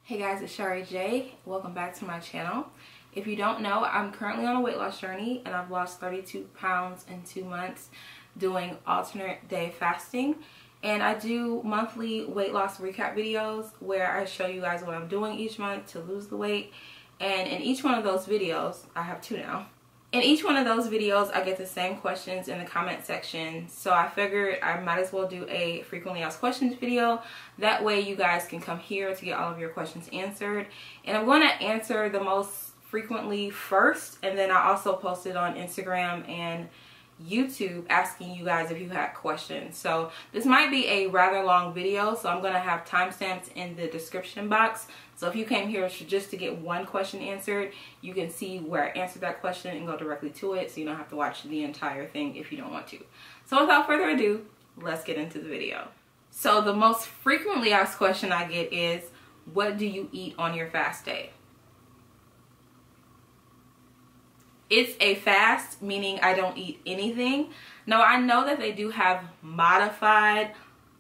Hey guys, it's Shari J. Welcome back to my channel. If you don't know, I'm currently on a weight loss journey and I've lost 32 pounds in 2 months doing alternate day fasting. And I do monthly weight loss recap videos where I show you guys what I'm doing each month to lose the weight. And in each one of those videos, I have 2 now. In each one of those videos, I get the same questions in the comment section. So I figured I might as well do a frequently asked questions video. That way you guys can come here to get all of your questions answered. And I'm going to answer the most frequently first. And then I also posted on Instagram and YouTube asking you guys if you had questions. So this might be a rather long video, so I'm going to have timestamps in the description box. So if you came here just to get one question answered, you can see where I answered that question and go directly to it, so you don't have to watch the entire thing if you don't want to. So without further ado, let's get into the video. So the most frequently asked question I get is, what do you eat on your fast day? It's a fast, meaning I don't eat anything. Now, I know that they do have modified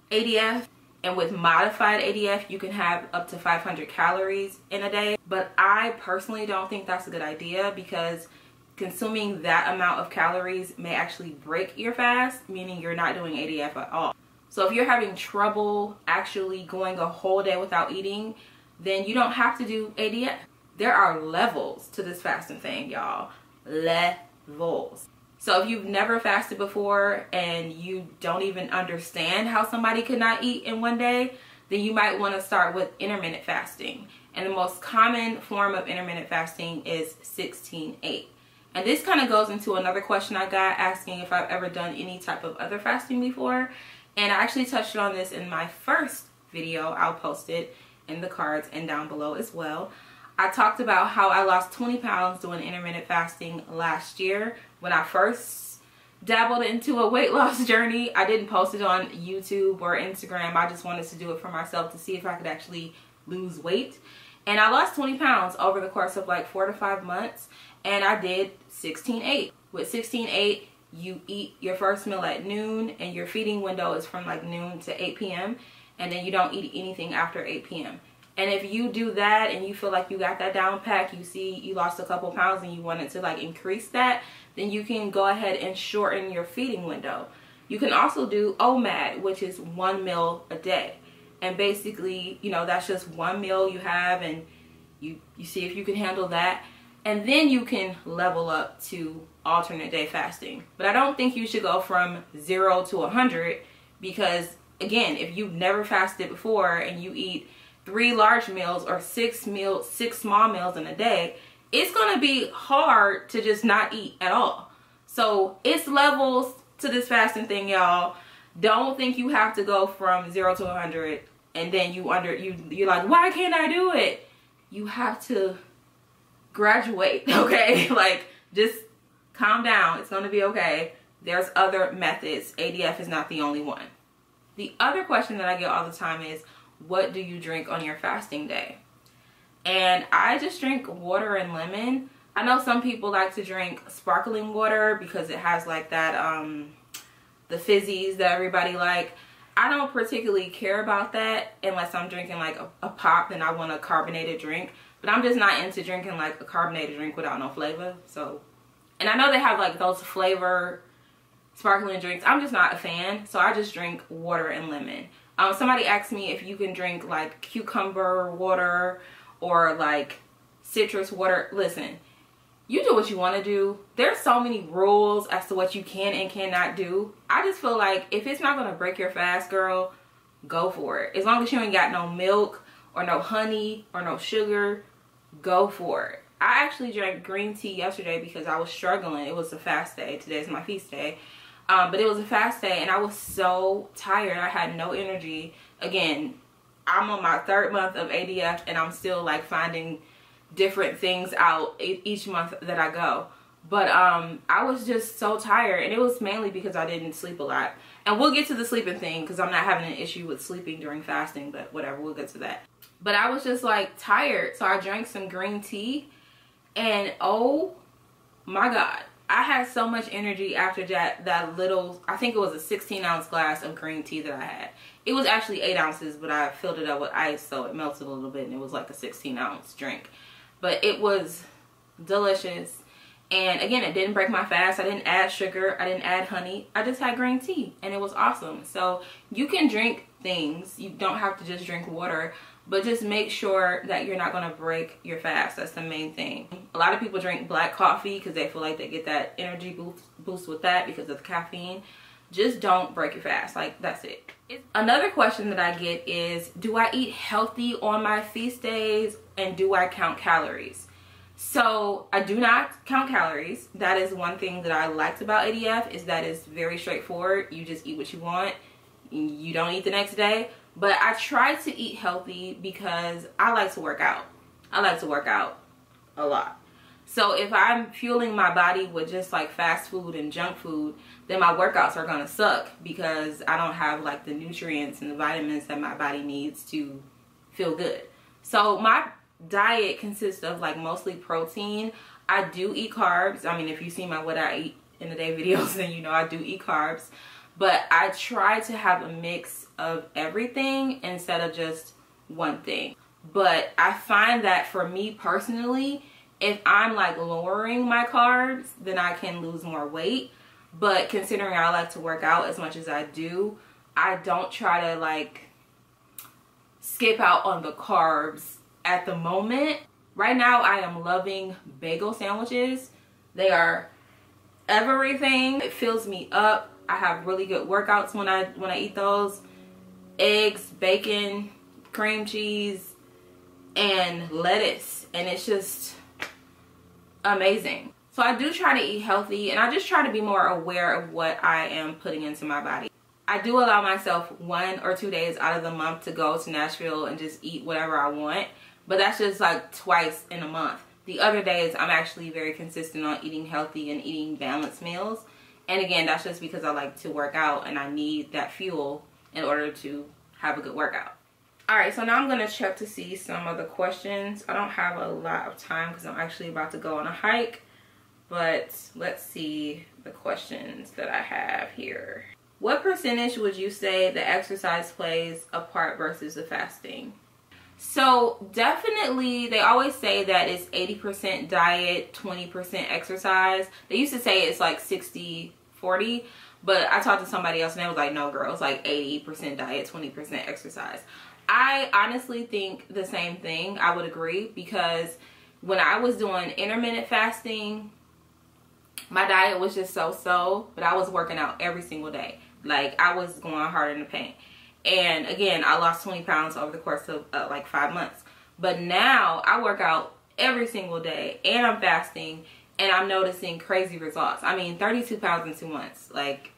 ADF, and with modified ADF, you can have up to 500 calories in a day. But I personally don't think that's a good idea because consuming that amount of calories may actually break your fast, meaning you're not doing ADF at all. So if you're having trouble actually going a whole day without eating, then you don't have to do ADF. There are levels to this fasting thing, y'all. Levels. So if you've never fasted before and you don't even understand how somebody could not eat in one day, then you might want to start with intermittent fasting. And the most common form of intermittent fasting is 16-8. And this kind of goes into another question I got asking if I've ever done any type of other fasting before. And I actually touched on this in my first video. I'll post it in the cards and down below as well. I talked about how I lost 20 pounds doing intermittent fasting last year when I first dabbled into a weight loss journey. I didn't post it on YouTube or Instagram. I just wanted to do it for myself to see if I could actually lose weight. And I lost 20 pounds over the course of like 4 to 5 months. And I did 16-8. With 16-8, you eat your first meal at noon and your feeding window is from like noon to 8 p.m. And then you don't eat anything after 8 p.m. And if you do that and you feel like you got that down pack, you see you lost a couple pounds and you wanted to like increase that, then you can go ahead and shorten your feeding window. You can also do OMAD, which is 1 meal a day. And basically, you know, that's just 1 meal you have and you see if you can handle that. And then you can level up to alternate day fasting. But I don't think you should go from 0 to 100 because, again, if you've never fasted before and you eat 3 large meals or 6 small meals in a day, it's gonna be hard to just not eat at all. So it's levels to this fasting thing, y'all. Don't think you have to go from 0 to 100 and then you're like, why can't I do it? You have to graduate, okay? Like, just calm down. It's gonna be okay. There's other methods. ADF is not the only one. The other question that I get all the time is, what do you drink on your fasting day? And I just drink water and lemon. I know some people like to drink sparkling water because it has like that the fizzies that everybody like. I don't particularly care about that unless I'm drinking like a pop and I want a carbonated drink. But I'm just not into drinking like a carbonated drink without no flavor. So, and I know they have like those flavor sparkling drinks. I'm just not a fan. So I just drink water and lemon. Somebody asked me if you can drink like cucumber water or like citrus water. Listen, you do what you want to do. There's so many rules as to what you can and cannot do. I just feel like if it's not going to break your fast, girl, go for it. As long as you ain't got no milk or no honey or no sugar, go for it. I actually drank green tea yesterday because I was struggling. It was a fast day. Today's my feast day. But it was a fast day and I was so tired. I had no energy. Again, I'm on my 3rd month of ADF and I'm still like finding different things out each month that I go. But I was just so tired and it was mainly because I didn't sleep a lot. And we'll get to the sleeping thing because I'm not having an issue with sleeping during fasting, but whatever, we'll get to that. But I was just like tired. So I drank some green tea and oh my God. I had so much energy after that little, I think it was a 16-ounce glass of green tea that I had. It was actually 8 ounces, but I filled it up with ice so it melted a little bit and it was like a 16-ounce drink. But it was delicious. And again, it didn't break my fast. I didn't add sugar. I didn't add honey. I just had green tea and it was awesome. So you can drink things. You don't have to just drink water, but just make sure that you're not going to break your fast. That's the main thing. A lot of people drink black coffee because they feel like they get that energy boost with that because of the caffeine. Just don't break your fast. Like, that's it. Another question that I get is, do I eat healthy on my feast days and do I count calories? So I do not count calories. That is one thing that I liked about ADF, is that it's very straightforward. You just eat what you want. You don't eat the next day. But I try to eat healthy because I like to work out. I like to work out a lot. So if I'm fueling my body with just like fast food and junk food, then my workouts are gonna suck because I don't have like the nutrients and the vitamins that my body needs to feel good. So my diet consists of like mostly protein. I do eat carbs. I mean, if you see my what I eat in the day videos, then you know I do eat carbs. But I try to have a mix of everything instead of just one thing. But I find that for me personally, if I'm like lowering my carbs, then I can lose more weight. But considering I like to work out as much as I do, I don't try to like skip out on the carbs at the moment. Right now I am loving bagel sandwiches. They are everything. It fills me up. I have really good workouts when I eat those. Eggs, bacon, cream cheese, and lettuce, and it's just amazing. So I do try to eat healthy, and I just try to be more aware of what I am putting into my body. I do allow myself 1 or 2 days out of the month to go to Nashville and just eat whatever I want. But that's just like twice in a month. The other days, I'm actually very consistent on eating healthy and eating balanced meals. And again, that's just because I like to work out and I need that fuel in order to have a good workout. Alright, so now I'm going to check to see some of the questions. I don't have a lot of time because I'm actually about to go on a hike. But let's see the questions that I have here. What percentage would you say the exercise plays a part versus the fasting? So definitely, they always say that it's 80% diet, 20% exercise. They used to say it's like 60-40, but I talked to somebody else and they was like, no girl, it's like 80% diet, 20% exercise. I honestly think the same thing. I would agree, because when I was doing intermittent fasting, my diet was just so-so, but I was working out every single day. Like, I was going hard in the paint. And again, I lost 20 pounds over the course of like 5 months. But now I work out every single day and I'm fasting and I'm noticing crazy results. I mean, 32 pounds in 2 months. Like,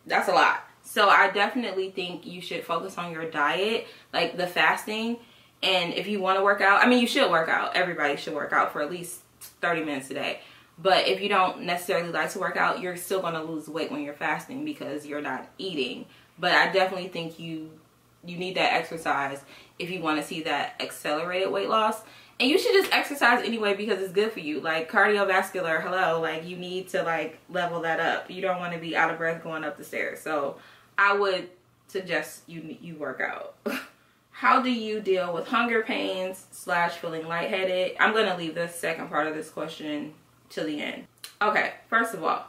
that's a lot. So I definitely think you should focus on your diet, like the fasting. And if you want to work out, I mean, you should work out. Everybody should work out for at least 30 minutes a day. But if you don't necessarily like to work out, you're still going to lose weight when you're fasting because you're not eating. But I definitely think you need that exercise if you want to see that accelerated weight loss. And you should just exercise anyway because it's good for you. Like cardiovascular, hello, like you need to like level that up. You don't want to be out of breath going up the stairs. So I would suggest you work out. How do you deal with hunger pains / feeling lightheaded? I'm going to leave the second part of this question to the end. Okay, first of all,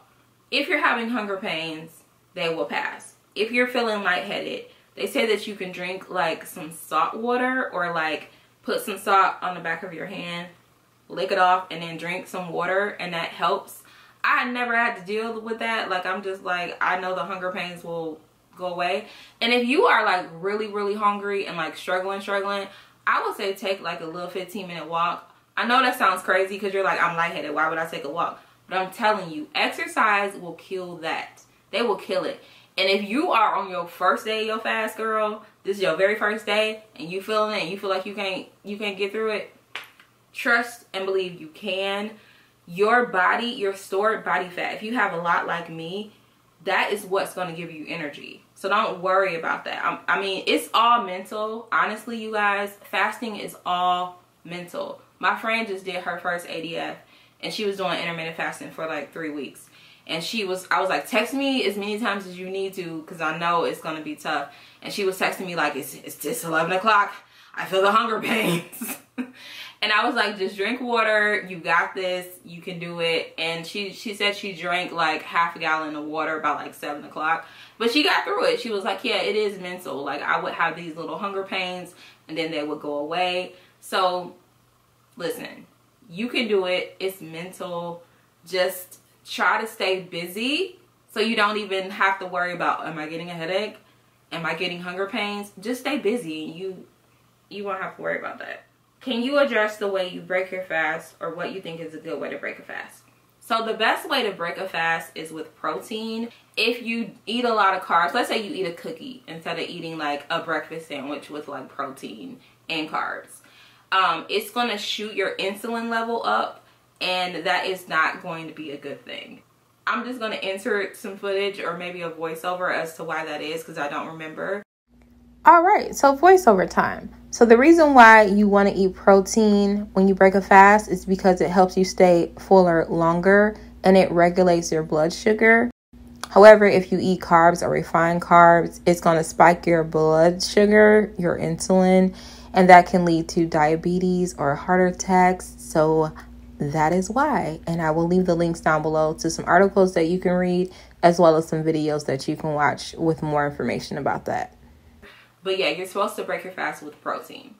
if you're having hunger pains, they will pass. If you're feeling lightheaded, they say that you can drink like some salt water or like put some salt on the back of your hand, lick it off, and then drink some water, and that helps. I never had to deal with that. Like, I'm just like, I know the hunger pains will go away. And if you are like really hungry and like struggling, I would say take like a little 15-minute walk. I know that sounds crazy because you're like, I'm lightheaded, why would I take a walk? But I'm telling you, exercise will kill that. They will kill it. And if you are on your first day of your fast, girl, this is your very first day, and you feeling it, and you feel like you can't get through it, trust and believe you can. Your body, your stored body fat, if you have a lot like me, that is what's going to give you energy. So don't worry about that. I mean, it's all mental. Honestly, you guys, fasting is all mental. My friend just did her first ADF, and she was doing intermittent fasting for like 3 weeks. And I was like, text me as many times as you need to, because I know it's going to be tough. And she was texting me like, it's just 11 o'clock. I feel the hunger pains. And I was like, just drink water. You got this. You can do it. And she said she drank like half a gallon of water about like 7 o'clock. But she got through it. She was like, yeah, it is mental. Like, I would have these little hunger pains and then they would go away. So, listen, you can do it. It's mental. Just try to stay busy so you don't even have to worry about, am I getting a headache? Am I getting hunger pains? Just stay busy. You won't have to worry about that. Can you address the way you break your fast, or what you think is a good way to break a fast? So the best way to break a fast is with protein. If you eat a lot of carbs, let's say you eat a cookie instead of eating like a breakfast sandwich with like protein and carbs, it's going to shoot your insulin level up, and that is not going to be a good thing. I'm just going to insert some footage or maybe a voiceover as to why that is, because I don't remember. All right, so voiceover time. So the reason why you want to eat protein when you break a fast is because it helps you stay fuller longer and it regulates your blood sugar. However, if you eat carbs or refined carbs, it's going to spike your blood sugar, your insulin, and that can lead to diabetes or heart attacks. So that is why. And I will leave the links down below to some articles that you can read, as well as some videos that you can watch with more information about that. But yeah, you're supposed to break your fast with protein.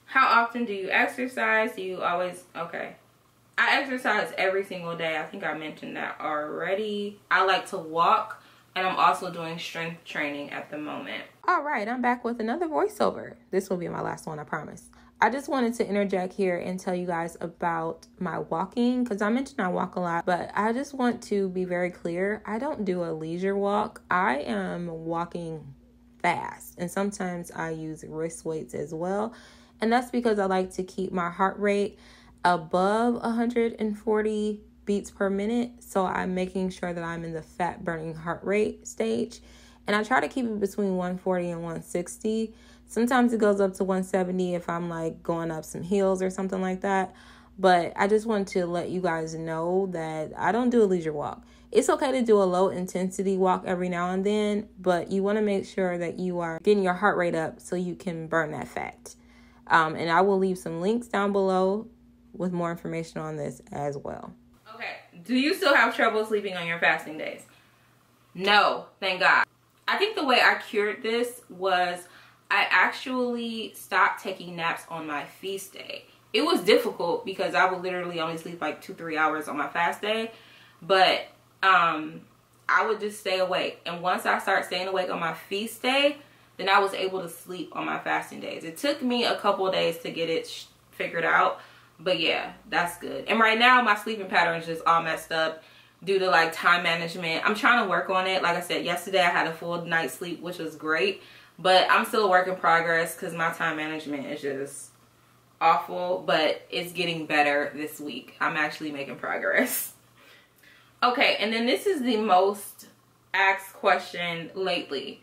How often do you exercise? Do you always... Okay. I exercise every single day. I think I mentioned that already. I like to walk, and I'm also doing strength training at the moment. All right, I'm back with another voiceover. This will be my last one, I promise. I just wanted to interject here and tell you guys about my walking, because I mentioned I walk a lot, but I just want to be very clear. I don't do a leisure walk. I am walking fast, and sometimes I use wrist weights as well, and that's because I like to keep my heart rate above 140 beats per minute. So I'm making sure that I'm in the fat burning heart rate stage, and I try to keep it between 140 and 160. Sometimes it goes up to 170 if I'm like going up some hills or something like that. But I just want to let you guys know that I don't do a leisure walk. It's okay to do a low intensity walk every now and then, but you want to make sure that you are getting your heart rate up so you can burn that fat. And I will leave some links down below with more information on this as well. Okay, do you still have trouble sleeping on your fasting days? No, thank God. I think the way I cured this was I actually stopped taking naps on my feast day. It was difficult because I would literally only sleep like 2-3 hours on my fast day, but I would just stay awake. And once I started staying awake on my feast day, then I was able to sleep on my fasting days. It took me a couple of days to get it figured out, but yeah, that's good. And right now my sleeping pattern is just all messed up due to like time management. I'm trying to work on it. Like I said, yesterday I had a full night's sleep, which was great, but I'm still a work in progress because my time management is just awful, but it's getting better this week. I'm actually making progress. Okay, and then this is the most asked question lately.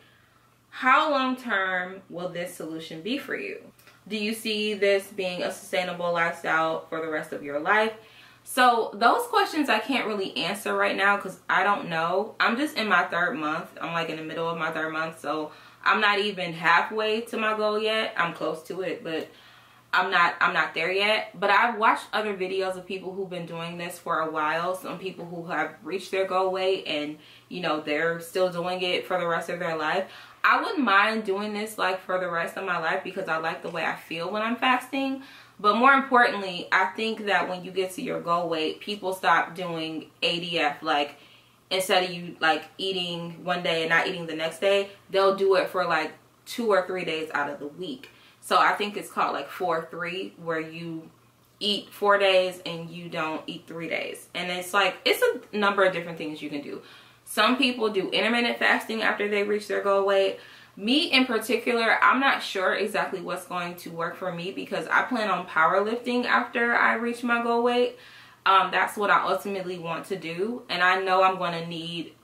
How long term will this solution be for you? Do you see this being a sustainable lifestyle for the rest of your life? So those questions I can't really answer right now because I don't know. I'm just in my 3rd month. I'm like in the middle of my 3rd month, so I'm not even halfway to my goal yet. I'm close to it, but I'm not there yet. But I've watched other videos of people who've been doing this for a while. Some people who have reached their goal weight and, you know, they're still doing it for the rest of their life. I wouldn't mind doing this like for the rest of my life because I like the way I feel when I'm fasting. But more importantly, I think that when you get to your goal weight, people stop doing ADF. Like, instead of you like eating one day and not eating the next day, they'll do it for like 2 or 3 days out of the week. So I think it's called like 4-3, where you eat 4 days and you don't eat 3 days. And it's like, it's a number of different things you can do. Some people do intermittent fasting after they reach their goal weight. Me in particular, I'm not sure exactly what's going to work for me because I plan on powerlifting after I reach my goal weight. That's what I ultimately want to do. And I know I'm going to need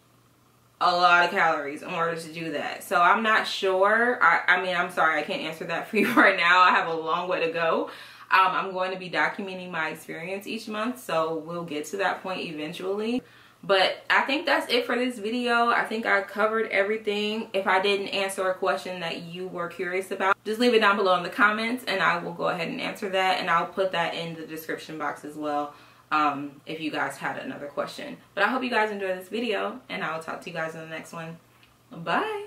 a lot of calories in order to do that. So I'm not sure. I mean, I'm sorry, I can't answer that for you right now. I have a long way to go. I'm going to be documenting my experience each month, so we'll get to that point eventually. But I think that's it for this video. I think I covered everything. If I didn't answer a question that you were curious about, just leave it down below in the comments and I will go ahead and answer that, and I'll put that in the description box as well if you guys had another question. But I hope you guys enjoyed this video, and I'll talk to you guys in the next one. Bye.